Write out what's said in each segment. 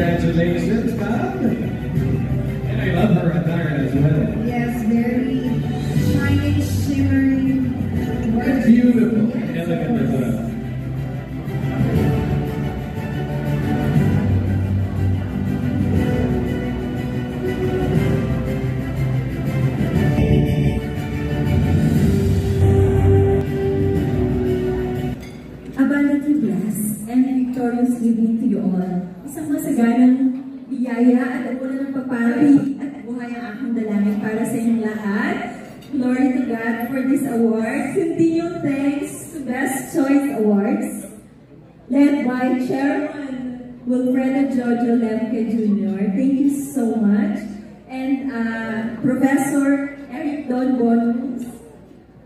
Congratulations, Bob. And I love her attire as well. Yes, very shining, shimmering. Beautiful. Yes, Elegant as well. Abundantly blessed and victorious evening to you all. Isang masaganang biyaya at abulan ng pagpapari at buhay ang aking dalangin para sa inyong lahat. Glory to God for this award. Continued thanks to Best Choice Awards, led by Chairman Wilfredo Jojo Lemke Jr. Thank you so much. And Professor Eric Don Bonus,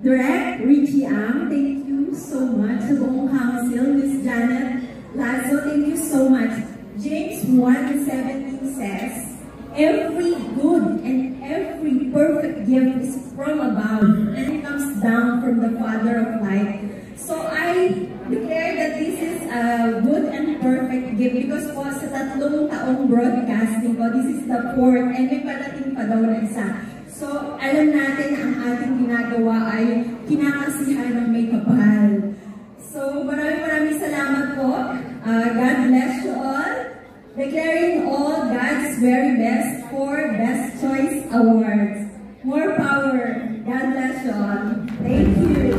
Direct Richie Ang, thank you so much. Sa buong council, Miss Janet Lazo, thank you so much. James 1:17 says, every good and every perfect gift is from above and it comes down from the Father of light. So I declare that this is a good and perfect gift because po sa 3 taong broadcasting ko, this is the 4th and may padating pa daw na isa. So alam natin na ang ating ginagawa ay kinakasihan ng may kapal. So maraming salamat po. God bless you all. Declaring all God's very best for Best Choice Awards. More power. God bless you all. Thank you.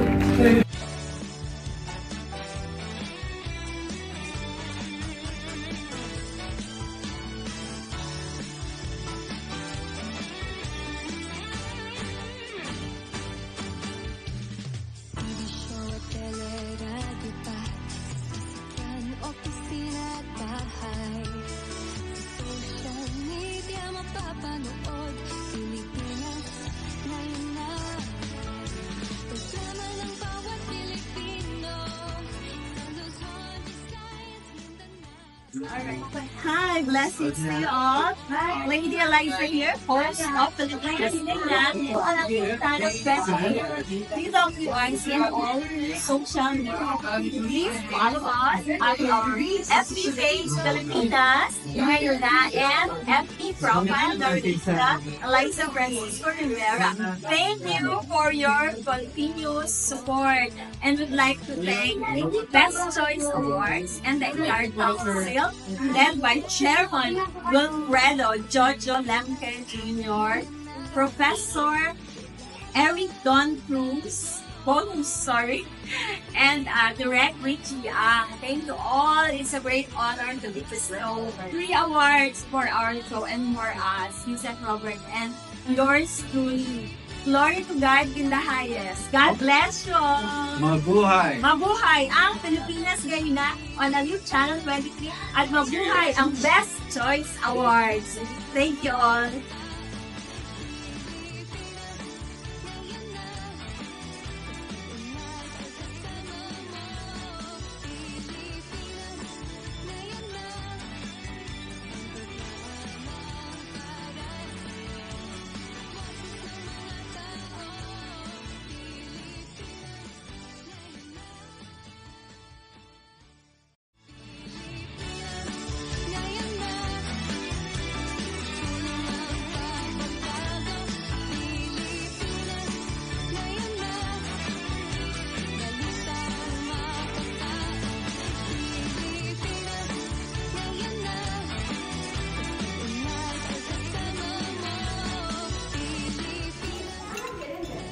Hi, blessings to you all. Lady Eliza here, host of Philippines National DWIC and all social media. Please follow us at our FB page Filipinas ngayon na and FB profile Dorita Eliza Francisco Rivera. Thank you for your continuous support and would like to thank Best Choice Awards and the entire council led by Chairman Wilfredo Jojo Lemke Jr., Professor Eric Don Cruz, and Direct Richie Ang. Thank you all. It's a great honor to be bestowed 3 awards for our show and for us, Susan Robert, and yours truly. Glory to God in the highest. God bless you all. Mabuhay! Mabuhay ang Pilipinas ngayon na on Aliw Channel 23 at mabuhay ang Best Choice Awards. Thank you all.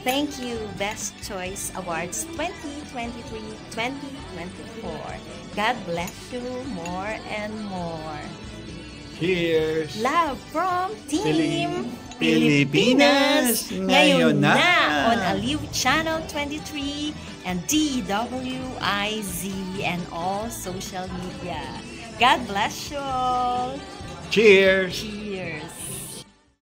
Thank you, Best Choice Awards 2023-2024. God bless you more and more. Cheers! Love from Team Pilipinas! Ngayon na! On Aliw Channel 23 and DWIZ and all social media. God bless you all! Cheers!